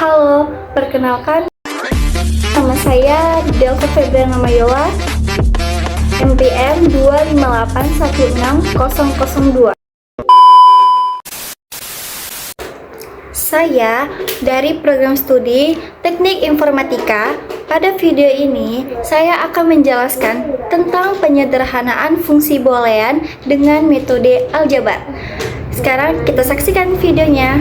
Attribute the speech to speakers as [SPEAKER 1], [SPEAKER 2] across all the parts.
[SPEAKER 1] Halo, perkenalkan nama saya Delta Febriana Mayola, NPM 258160002. Saya dari program studi Teknik Informatika. Pada video ini, saya akan menjelaskan tentang penyederhanaan fungsi boolean dengan metode aljabar. Sekarang kita saksikan videonya.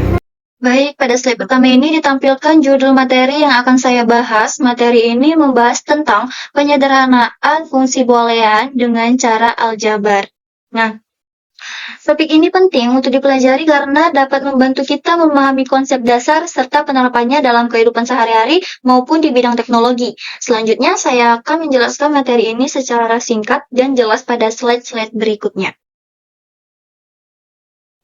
[SPEAKER 2] Baik, pada slide pertama ini ditampilkan judul materi yang akan saya bahas. Materi ini membahas tentang penyederhanaan fungsi boolean dengan cara aljabar. Nah, topik ini penting untuk dipelajari karena dapat membantu kita memahami konsep dasar serta penerapannya dalam kehidupan sehari-hari maupun di bidang teknologi. Selanjutnya, saya akan menjelaskan materi ini secara singkat dan jelas pada slide-slide berikutnya.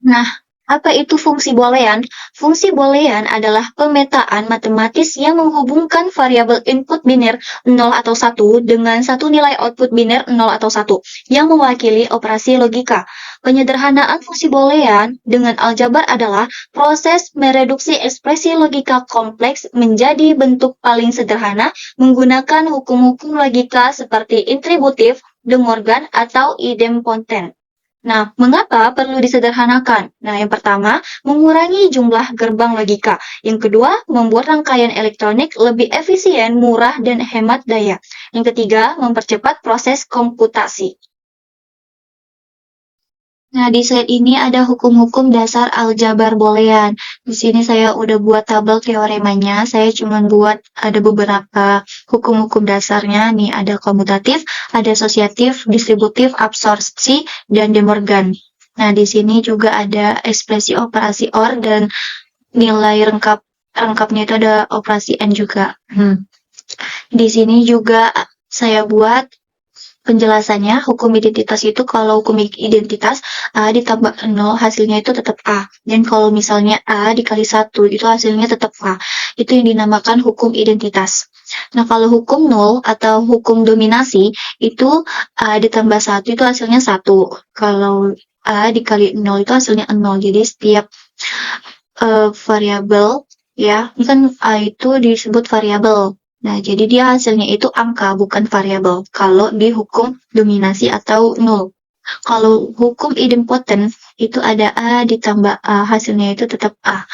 [SPEAKER 2] Nah, apa itu fungsi boolean? Fungsi boolean adalah pemetaan matematis yang menghubungkan variabel input biner 0 atau 1 dengan satu nilai output biner 0 atau 1 yang mewakili operasi logika. Penyederhanaan fungsi boolean dengan aljabar adalah proses mereduksi ekspresi logika kompleks menjadi bentuk paling sederhana menggunakan hukum-hukum logika seperti intributif, De Morgan, atau idempotent. Nah, mengapa perlu disederhanakan? Nah, yang pertama, mengurangi jumlah gerbang logika. Yang kedua, membuat rangkaian elektronik lebih efisien, murah, dan hemat daya. Yang ketiga, mempercepat proses komputasi. Nah, di slide ini ada hukum-hukum dasar aljabar boolean. Di sini saya udah buat tabel teoremanya. Saya cuma buat ada beberapa hukum-hukum dasarnya. Nih, ada komutatif, ada asosiatif, distributif, absorpsi, dan De Morgan. Nah, di sini juga ada ekspresi operasi OR dan nilai lengkapnya itu ada operasi AND juga. Di sini juga saya buat penjelasannya. Hukum identitas itu kalau hukum identitas A ditambah 0 hasilnya itu tetap A. Dan kalau misalnya A dikali 1 itu hasilnya tetap A. Itu yang dinamakan hukum identitas. Nah, kalau hukum 0 atau hukum dominasi itu A ditambah 1 itu hasilnya 1. Kalau A dikali 0 itu hasilnya 0. Jadi setiap variabel ya, ini kan A itu disebut variabel. Nah, jadi dia hasilnya itu angka, bukan variabel. Kalau di hukum dominasi atau 0. Kalau hukum idempotent, itu ada A ditambah A, hasilnya itu tetap A.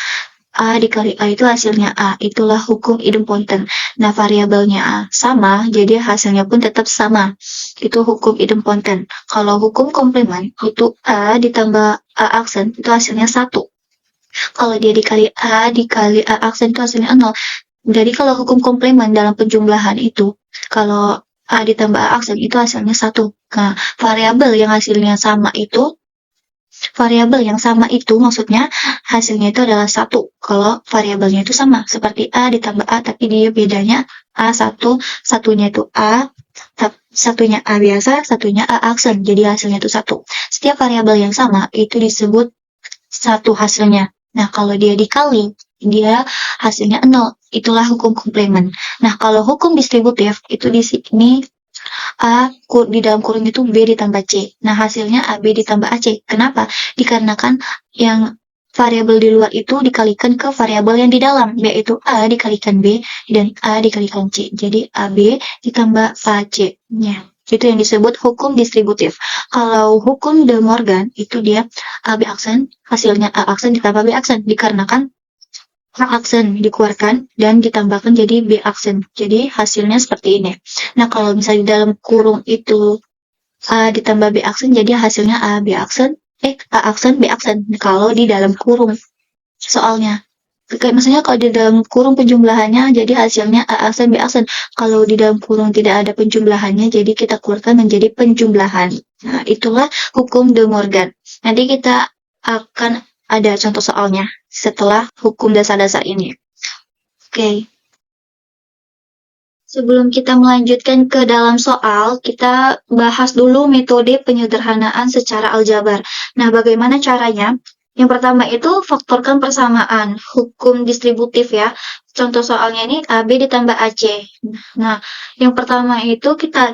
[SPEAKER 2] A dikali A itu hasilnya A. Itulah hukum idempotent. Nah, variabelnya A sama, jadi hasilnya pun tetap sama. Itu hukum idempotent. Kalau hukum komplement, itu A ditambah A aksen, itu hasilnya 1. Kalau dia dikali A aksen itu hasilnya 0. Jadi kalau hukum komplement dalam penjumlahan itu, kalau A ditambah A aksen itu hasilnya 1. Nah, variabel yang sama itu maksudnya hasilnya itu adalah 1. Kalau variabelnya itu sama, seperti A ditambah A, tapi dia bedanya A1, satunya itu A, satunya A biasa, satunya A aksen, jadi hasilnya itu 1. Setiap variabel yang sama itu disebut satu hasilnya. Nah, kalau dia dikali, dia hasilnya 0. Itulah hukum komplement. Nah, kalau hukum distributif, itu di sini A di dalam kurung itu B ditambah C. Nah, hasilnya AB ditambah AC. Kenapa? Dikarenakan yang variabel di luar itu dikalikan ke variabel yang di dalam, yaitu A dikalikan B dan A dikalikan C. Jadi AB ditambah AC. Ya. Itu yang disebut hukum distributif. Kalau hukum De Morgan, itu dia AB aksen, hasilnya A aksen ditambah B aksen. Dikarenakan A aksen dikeluarkan dan ditambahkan jadi B aksen. Jadi hasilnya seperti ini. Nah, kalau misalnya di dalam kurung itu A ditambah B aksen, jadi hasilnya A aksen, B aksen. Kalau di dalam kurung soalnya. Maksudnya kalau di dalam kurung penjumlahannya, jadi hasilnya A aksen, B aksen. Kalau di dalam kurung tidak ada penjumlahannya, jadi kita keluarkan menjadi penjumlahan. Nah, itulah hukum De Morgan. Nanti kita akan ada contoh soalnya setelah hukum dasar-dasar ini. Oke. Sebelum kita melanjutkan ke dalam soal, kita bahas dulu metode penyederhanaan secara aljabar. Nah, bagaimana caranya? Yang pertama itu faktorkan persamaan, hukum distributif ya. Contoh soalnya ini AB ditambah AC. Nah, yang pertama itu kita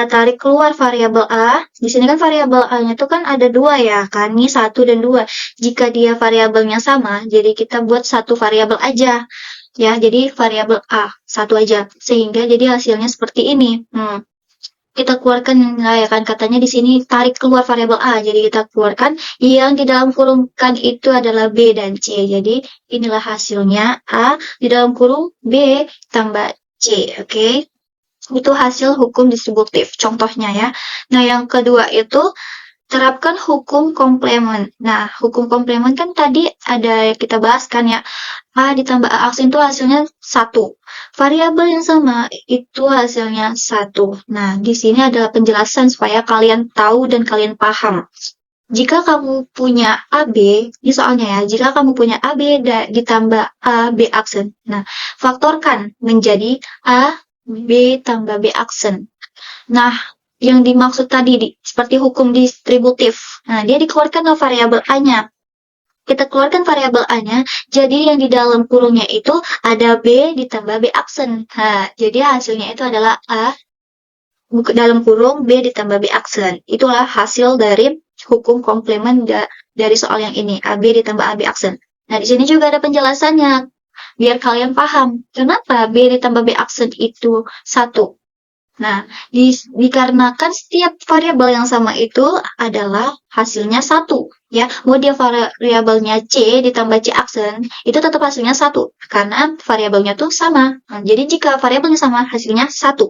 [SPEAKER 2] tarik keluar variabel A. Di sini kan variabel A-nya itu kan ada 2 ya, kan? Ini 1 dan 2. Jika dia variabelnya sama, jadi kita buat satu variabel aja. Ya, jadi variabel A, satu aja. Sehingga jadi hasilnya seperti ini. Kita keluarkan, nah ya kan katanya di sini tarik keluar variabel A. Jadi kita keluarkan yang di dalam kurungkan itu adalah B dan C. Jadi inilah hasilnya A di dalam kurung B tambah C. Oke. Itu hasil hukum distributif. Contohnya ya. Nah, yang kedua itu terapkan hukum komplement. Nah, hukum komplement kan tadi ada yang kita bahas kan ya. A ditambah A aksen itu hasilnya 1. Variabel yang sama itu hasilnya 1. Nah, di sini adalah penjelasan supaya kalian tahu dan kalian paham. Jika kamu punya AB, ini soalnya ya, jika kamu punya AB ditambah A, B aksen. Nah, faktorkan menjadi A, B tambah B aksen. Nah, yang dimaksud tadi seperti hukum distributif. Nah, dia dikeluarkan ke variabel A-nya. Kita keluarkan variabel A-nya, jadi yang di dalam kurungnya itu ada B ditambah B aksen. Nah, jadi hasilnya itu adalah A dalam kurung B ditambah B aksen. Itulah hasil dari hukum komplement dari soal yang ini, AB ditambah AB aksen. Nah, di sini juga ada penjelasannya, biar kalian paham kenapa B ditambah B aksen itu 1. Nah, dikarenakan setiap variabel yang sama itu adalah hasilnya 1. Ya, mau dia variabelnya C ditambah C aksen, itu tetap hasilnya 1. Karena variabelnya tuh sama. Nah, jadi jika variabelnya sama, hasilnya 1.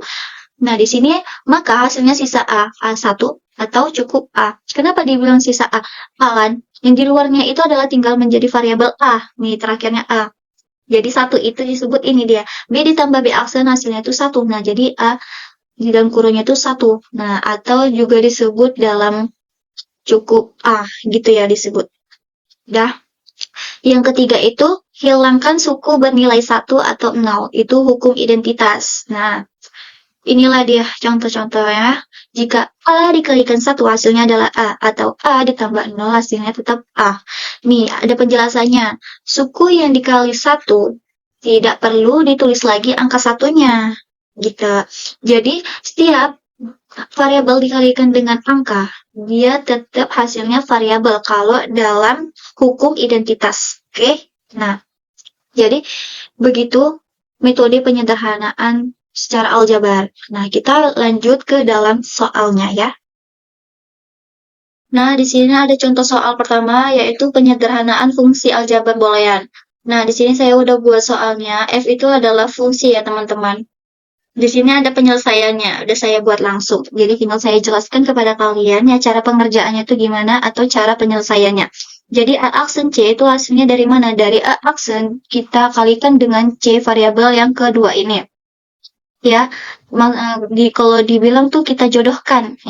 [SPEAKER 2] Nah, di sini maka hasilnya sisa A, A1 atau cukup A. Kenapa dibilang sisa A? A kan, yang di luarnya itu adalah tinggal menjadi variabel A. Nih, terakhirnya A. Jadi 1 itu disebut ini dia. B ditambah B aksen hasilnya itu 1. Nah, jadi A di dalam kurungnya itu 1. Nah, atau juga disebut dalam cukup A, gitu ya disebut. Dah. Yang ketiga itu, hilangkan suku bernilai 1 atau 0. Itu hukum identitas. Nah, inilah dia contoh-contohnya. Jika A dikalikan 1 hasilnya adalah A, atau A ditambah 0 hasilnya tetap A. Nih, ada penjelasannya. Suku yang dikali 1 tidak perlu ditulis lagi angka satunya. Gitu. Jadi, setiap variabel dikalikan dengan angka, dia tetap hasilnya variabel kalau dalam hukum identitas. Oke? Nah, jadi begitu metode penyederhanaan secara aljabar. Nah, kita lanjut ke dalam soalnya ya. Nah, di sini ada contoh soal pertama yaitu penyederhanaan fungsi aljabar boolean. Nah, di sini saya udah buat soalnya. F itu adalah fungsi ya, teman-teman. Di sini ada penyelesaiannya, udah saya buat langsung. Jadi tinggal saya jelaskan kepada kalian ya cara pengerjaannya itu gimana atau cara penyelesaiannya. Jadi A aksen C itu hasilnya dari mana? Dari A aksen kita kalikan dengan C variabel yang kedua ini. Ya, kalau dibilang tuh kita jodohkan,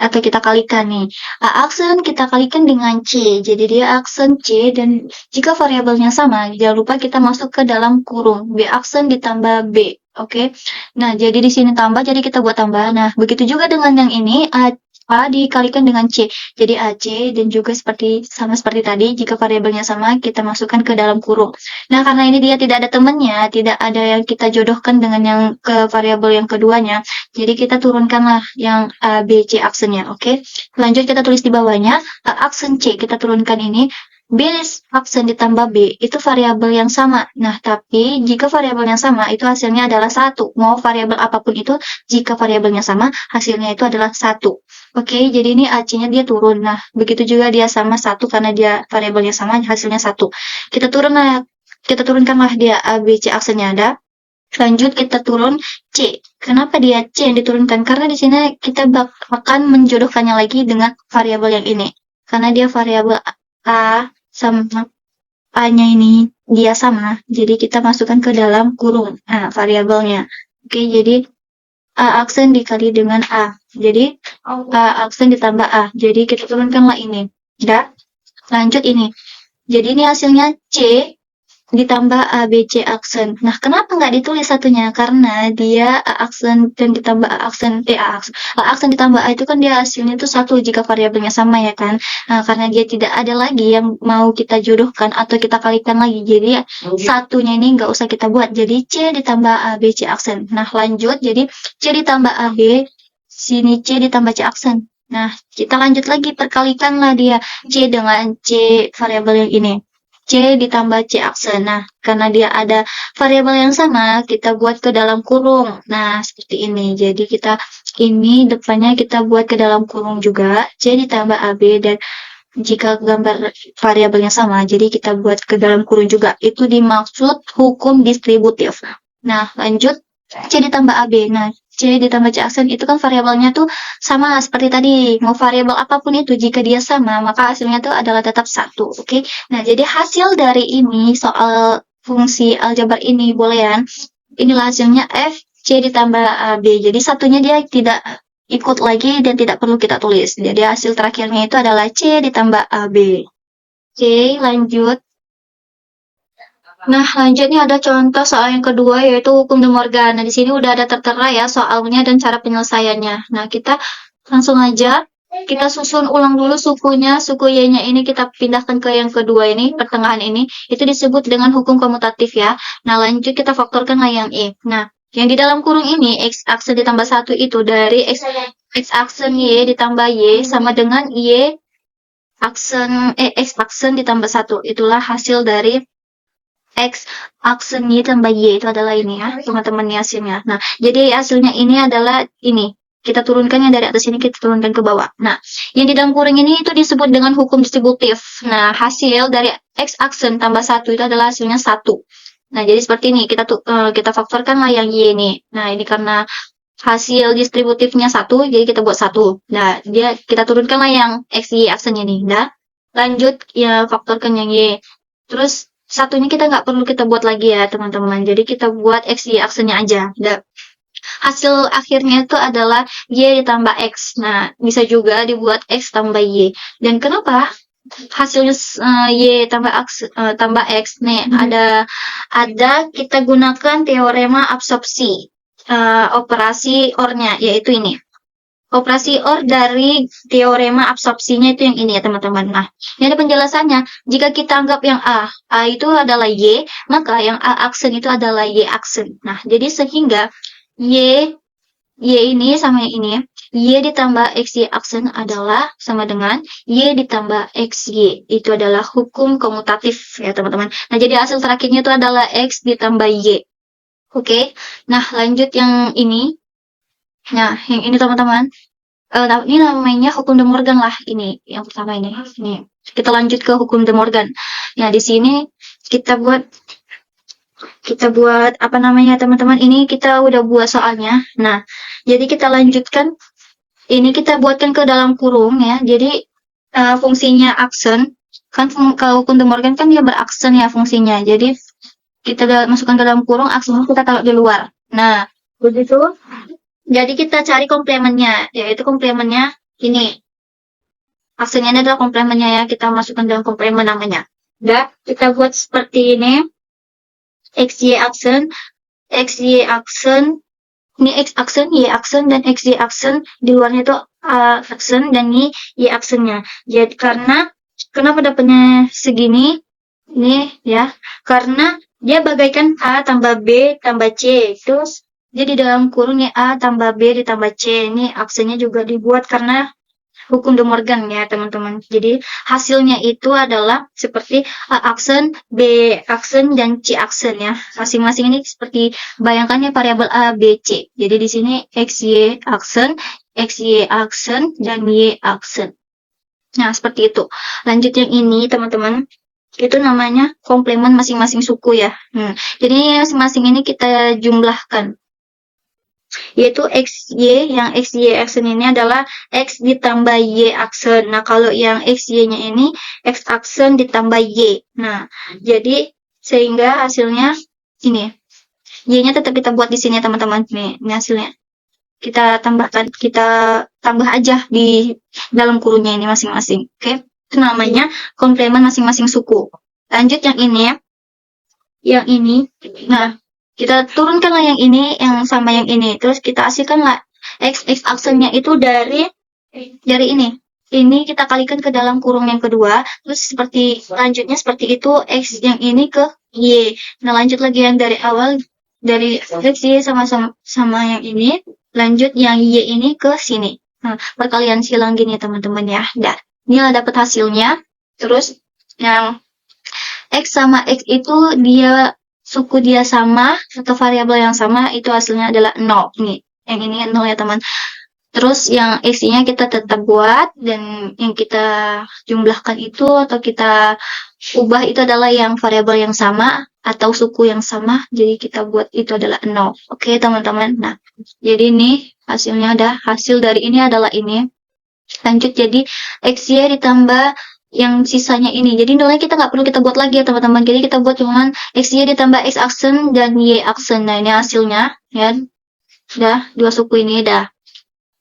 [SPEAKER 2] atau kita kalikan nih. A aksen kita kalikan dengan C, jadi dia aksen C dan jika variabelnya sama, jangan lupa kita masuk ke dalam kurung B aksen ditambah B. Oke. Nah, jadi di sini tambah, jadi kita buat tambah. Nah, begitu juga dengan yang ini, A dikalikan dengan C. Jadi AC dan juga sama seperti tadi, jika variabelnya sama, kita masukkan ke dalam kurung. Nah, karena ini dia tidak ada temannya, tidak ada yang kita jodohkan dengan yang ke variabel yang keduanya, jadi kita turunkanlah yang A, B, C aksennya. Oke. Lanjut kita tulis di bawahnya, A aksen C, kita turunkan ini. B aksen ditambah B itu variabel yang sama. Nah, tapi jika variabel yang sama itu hasilnya adalah 1. Mau variabel apapun itu, jika variabelnya sama, hasilnya itu adalah 1. Oke, jadi ini AC-nya dia turun. Nah, begitu juga dia sama 1 karena dia variabelnya sama, hasilnya 1. Kita turunkanlah dia A, B, C aksennya ada. Lanjut kita turun C. Kenapa dia C yang diturunkan? Karena di sini kita akan menjodohkannya lagi dengan variabel yang ini. Karena dia variabel A sama A-nya ini dia sama, jadi kita masukkan ke dalam kurung variabelnya. Oke, jadi A aksen dikali dengan A, jadi A aksen ditambah A, jadi kita turunkanlah ini. Udah, lanjut ini. Jadi ini hasilnya C ditambah A, B, C aksen. Nah, kenapa nggak ditulis satunya? Karena dia A aksen dan ditambah A aksen, A aksen ditambah A itu kan dia hasilnya itu 1 jika variabelnya sama ya kan. Nah, karena dia tidak ada lagi yang mau kita jodohkan atau kita kalikan lagi. Jadi satunya ini nggak usah kita buat. Jadi C ditambah A, B, C aksen. Nah, lanjut. Jadi C ditambah A, B, sini C ditambah C aksen. Nah, kita lanjut lagi, perkalikanlah dia C dengan C variabel yang ini. C ditambah C aksen. Nah, karena dia ada variabel yang sama, kita buat ke dalam kurung. Nah, seperti ini. Jadi ini depannya kita buat ke dalam kurung juga, C ditambah AB, dan jika gambar variabelnya sama, jadi kita buat ke dalam kurung juga. Itu dimaksud hukum distributif. Nah, lanjut. C ditambah AB. Nah, C ditambah C aksen itu kan variabelnya tuh sama seperti tadi. Mau variabel apapun itu, jika dia sama, maka hasilnya tuh adalah tetap 1. Oke. Nah, jadi hasil dari ini, soal fungsi aljabar ini, boolean, inilah hasilnya F, C ditambah AB. Jadi satunya dia tidak ikut lagi dan tidak perlu kita tulis. Jadi hasil terakhirnya itu adalah C ditambah AB. Oke, lanjut. Nah, lanjutnya ada contoh soal yang kedua, yaitu hukum De Morgan. Nah, di sini udah ada tertera ya soalnya dan cara penyelesaiannya. Nah, kita langsung aja, kita susun ulang dulu sukunya. Suku Y-nya ini kita pindahkan ke yang kedua ini, pertengahan ini. Itu disebut dengan hukum komutatif ya. Nah, lanjut kita faktorkan lah yang Y. Nah, yang di dalam kurung ini, X aksen ditambah 1 itu dari X aksen Y ditambah Y sama dengan Y aksen, X aksen ditambah 1. Itulah hasil dari X aksen Y tambah Y, itu adalah ini ya, teman-teman, hasilnya. Nah, jadi hasilnya ini adalah ini. Kita turunkan yang dari atas ini, kita turunkan ke bawah. Nah, yang di dalam kurung ini itu disebut dengan hukum distributif. Nah, hasil dari X aksen tambah 1 itu adalah hasilnya 1. Nah, jadi seperti ini, kita faktorkan lah yang Y ini. Nah, ini karena hasil distributifnya 1, jadi kita buat 1. Nah, kita turunkan lah yang X, Y aksen ini. Nah, lanjut, ya faktorkan yang Y. Terus, satunya kita nggak perlu kita buat lagi ya teman-teman, jadi kita buat X, Y aksennya aja. Dan hasil akhirnya itu adalah Y ditambah X. Nah, bisa juga dibuat X tambah Y. Dan kenapa hasilnya Y tambah X nih? Ada kita gunakan teorema absorpsi, operasi OR-nya, yaitu ini. Operasi OR dari teorema absorpsinya itu yang ini ya teman-teman. Nah, ini ada penjelasannya. Jika kita anggap yang A itu adalah Y, maka yang A aksen itu adalah Y aksen. Nah, jadi sehingga Y ini sama yang ini, Y ditambah XY aksen adalah sama dengan Y ditambah XY. Itu adalah hukum komutatif ya teman-teman. Nah, jadi hasil terakhirnya itu adalah X ditambah Y. Oke, nah lanjut yang ini. Nah, yang ini teman-teman, ini namanya hukum De Morgan lah, ini yang pertama ini. Ini kita lanjut ke hukum De Morgan. Nah, di sini kita buat apa namanya teman-teman? Ini kita udah buat soalnya. Nah, jadi kita lanjutkan. Ini kita buatkan ke dalam kurung ya. Jadi fungsinya aksen kan, kalau hukum De Morgan kan dia beraksen ya fungsinya. Jadi kita masukkan ke dalam kurung, aksennya kita taruh di luar. Nah, begitu. Jadi kita cari komplemennya, yaitu komplemennya ini. Aksennya ini adalah komplemennya ya, kita masukkan dalam komplemen namanya. Dan kita buat seperti ini. XY aksen, ini X aksen, Y aksen, dan XY aksen. Di luarnya itu A aksen, dan Y aksennya. Jadi karena, kenapa dapatnya segini? Ini ya, karena dia bagaikan A tambah B tambah C. Terus, jadi dalam kurungnya A tambah B ditambah C. Ini aksennya juga dibuat karena hukum De Morgan ya teman-teman. Jadi hasilnya itu adalah seperti A aksen, B aksen, dan C aksen ya. Masing-masing ini seperti bayangkannya variabel A, B, C. Jadi di sini XY aksen, dan Y aksen. Nah, seperti itu. Lanjut yang ini teman-teman. Itu namanya komplemen masing-masing suku ya. Jadi masing-masing ini kita jumlahkan. Yaitu XY, yang XY aksen ini adalah X ditambah Y aksen. Nah, kalau yang XY-nya ini X aksen ditambah Y. Nah, jadi sehingga hasilnya ini. Y-nya tetap kita buat di sini teman-teman. Nih, ini hasilnya. Kita tambah aja di dalam kurungnya ini masing-masing. Oke? Itu namanya komplemen masing-masing suku. Lanjut yang ini ya. Yang ini. Nah, kita turunkanlah yang ini, yang sama yang ini. Terus kita hasilkanlah X aksennya itu dari ini. Ini kita kalikan ke dalam kurung yang kedua. Terus lanjutnya seperti itu, X yang ini ke Y. Nah, lanjut lagi yang dari awal. Dari X, Y sama yang ini. Lanjut yang Y ini ke sini. Nah, perkalian silang gini teman-teman ya. Dah. Ini dapat hasilnya. Terus yang X sama X itu dia suku dia sama atau variabel yang sama, itu hasilnya adalah 0 nih. Yang ini 0 ya teman. Terus yang X-nya kita tetap buat, dan yang kita jumlahkan itu atau kita ubah itu adalah yang variabel yang sama atau suku yang sama. Jadi kita buat itu adalah 0. Oke teman-teman. Nah, jadi ini hasilnya ada. Hasil dari ini adalah ini. Lanjut, jadi XY ditambah yang sisanya ini. Jadi nolnya kita nggak perlu kita buat lagi ya teman-teman. Jadi kita buat cuman XY ditambah X aksen dan Y aksen. Nah, ini hasilnya ya. Udah, dua suku ini dah.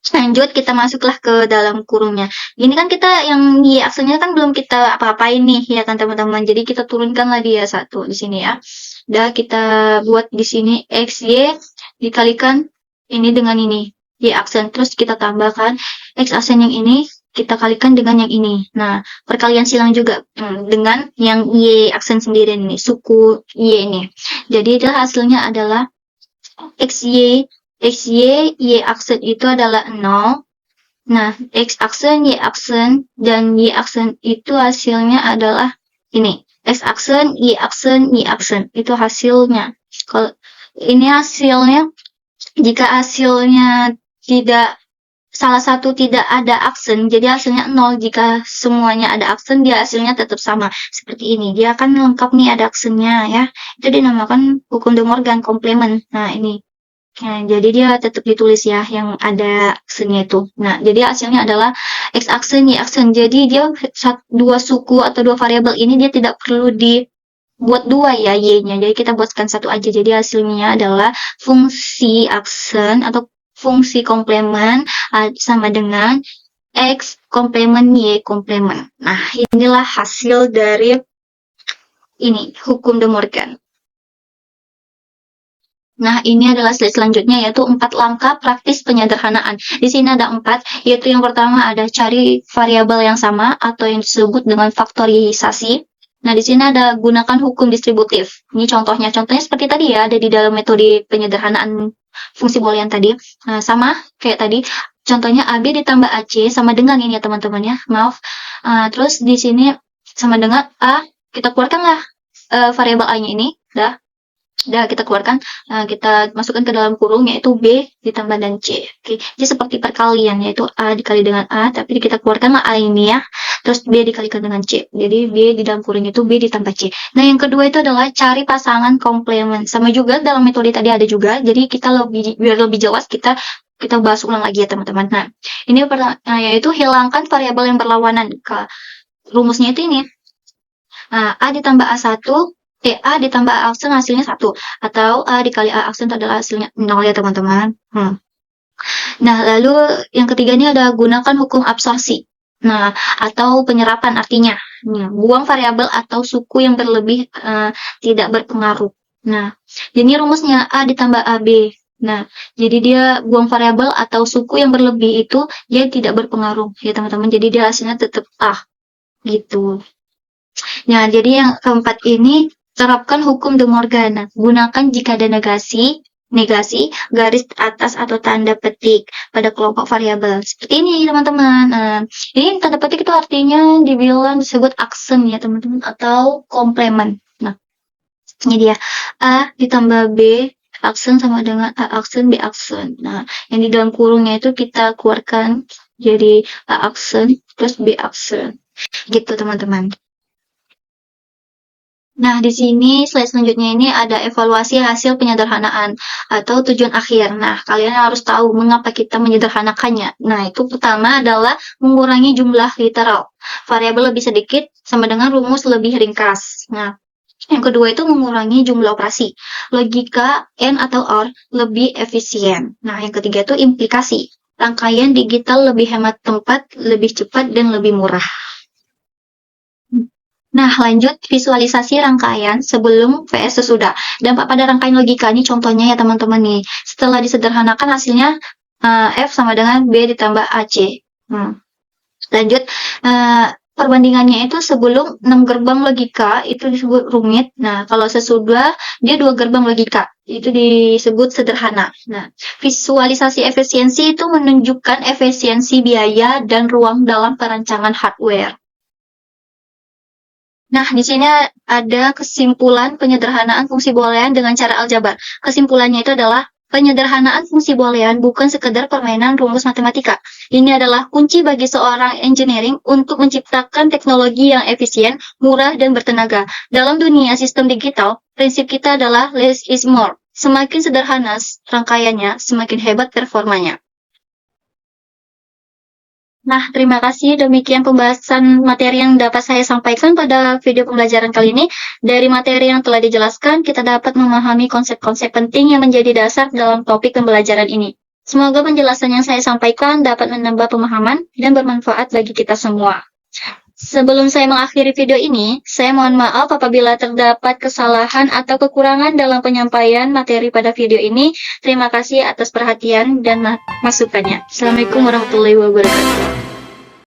[SPEAKER 2] Lanjut, kita masuklah ke dalam kurungnya. Ini kan kita yang Y aksennya kan belum kita apa-apain nih ya kan teman-teman. Jadi kita turunkanlah dia satu di sini ya. Udah, kita buat di sini XY dikalikan ini dengan ini. Y aksen, terus kita tambahkan X aksen yang ini kita kalikan dengan yang ini. Nah, perkalian silang juga dengan yang Y aksen sendiri ini, suku Y ini. Jadi hasilnya adalah XY Y aksen itu adalah 0. Nah, X aksen, Y aksen, dan Y aksen itu hasilnya adalah ini. X aksen, Y aksen, Y aksen. Itu hasilnya. Kalau ini hasilnya, jika hasilnya tidak salah satu tidak ada aksen, jadi hasilnya 0. Jika semuanya ada aksen, dia hasilnya tetap sama. Seperti ini. Dia akan lengkap nih ada aksennya ya. Itu dinamakan hukum De Morgan komplement. Nah, ini. Nah, jadi dia tetap ditulis ya yang ada aksennya itu. Nah, jadi hasilnya adalah X aksen, Y aksen. Jadi dia dua suku atau dua variabel ini dia tidak perlu dibuat dua ya Y-nya. Jadi kita buatkan satu aja. Jadi hasilnya adalah fungsi aksen atau fungsi komplement sama dengan X komplement Y komplement. Nah, inilah hasil dari ini hukum De Morgan. Nah, ini adalah slide selanjutnya, yaitu 4 langkah praktis penyederhanaan. Di sini ada 4, yaitu yang pertama ada cari variabel yang sama atau yang disebut dengan faktorisasi. Nah, di sini ada gunakan hukum distributif. Ini contohnya. Contohnya seperti tadi ya, ada di dalam metode penyederhanaan fungsi boolean tadi. Nah, sama kayak tadi. Contohnya AB ditambah AC sama dengan ini ya teman-teman ya. Maaf. Terus di sini sama dengan A, kita keluarkanlah variabel A-nya ini. Udah kita keluarkan, kita masukkan ke dalam kurung, yaitu B ditambah dan C. Oke, jadi seperti perkalian, yaitu A dikali dengan A, tapi kita keluarkanlah A ini ya, terus B dikalikan dengan C. Jadi B di dalam kurung itu B ditambah C. Nah, yang kedua itu adalah cari pasangan komplement. Sama juga dalam metode tadi ada juga, jadi kita biar lebih jelas kita bahas ulang lagi ya teman-teman. Nah, ini yaitu hilangkan variabel yang berlawanan. Rumusnya itu ini. A ditambah A1, A ditambah A aksen hasilnya 1. Atau A dikali A aksen adalah hasilnya 0 ya teman-teman. Nah, lalu yang ketiganya ada gunakan hukum absorpsi. Nah, atau penyerapan artinya. Buang variabel atau suku yang berlebih tidak berpengaruh. Nah, jadi rumusnya A ditambah AB. Nah, jadi dia buang variabel atau suku yang berlebih itu dia tidak berpengaruh ya teman-teman. Jadi dia hasilnya tetap A gitu. Nah, jadi yang keempat ini terapkan hukum De Morgan. Nah, gunakan jika ada negasi, garis atas atau tanda petik pada kelompok variabel. Seperti ini, teman-teman. Ini tanda petik itu artinya dibilang disebut aksen ya, teman-teman, atau komplement. Nah, ini dia. A ditambah B aksen sama dengan A aksen, B aksen. Nah, yang di dalam kurungnya itu kita keluarkan jadi A aksen plus B aksen. Gitu, teman-teman. Nah, di sini slide selanjutnya ini ada evaluasi hasil penyederhanaan atau tujuan akhir. Nah, kalian harus tahu mengapa kita menyederhanakannya. Nah, itu pertama adalah mengurangi jumlah literal. Variabel lebih sedikit sama dengan rumus lebih ringkas. Nah, yang kedua itu mengurangi jumlah operasi. Logika AND atau OR lebih efisien. Nah, yang ketiga itu implikasi. Rangkaian digital lebih hemat tempat, lebih cepat, dan lebih murah. Nah, lanjut visualisasi rangkaian sebelum vs sesudah. Dampak pada rangkaian logika ini contohnya ya teman-teman nih. Setelah disederhanakan hasilnya F sama dengan B ditambah AC. Lanjut, perbandingannya itu sebelum 6 gerbang logika itu disebut rumit. Nah, kalau sesudah dia 2 gerbang logika itu disebut sederhana. Nah, visualisasi efisiensi itu menunjukkan efisiensi biaya dan ruang dalam perancangan hardware. Nah, di sini ada kesimpulan penyederhanaan fungsi boolean dengan cara aljabar. Kesimpulannya itu adalah penyederhanaan fungsi boolean bukan sekedar permainan rumus matematika. Ini adalah kunci bagi seorang engineering untuk menciptakan teknologi yang efisien, murah, dan bertenaga. Dalam dunia sistem digital, prinsip kita adalah less is more. Semakin sederhana rangkaiannya, semakin hebat performanya. Nah, terima kasih. Demikian pembahasan materi yang dapat saya sampaikan pada video pembelajaran kali ini. Dari materi yang telah dijelaskan, kita dapat memahami konsep-konsep penting yang menjadi dasar dalam topik pembelajaran ini. Semoga penjelasan yang saya sampaikan dapat menambah pemahaman dan bermanfaat bagi kita semua. Sebelum saya mengakhiri video ini, saya mohon maaf apabila terdapat kesalahan atau kekurangan dalam penyampaian materi pada video ini. Terima kasih atas perhatian dan masukannya. Assalamualaikum warahmatullahi wabarakatuh.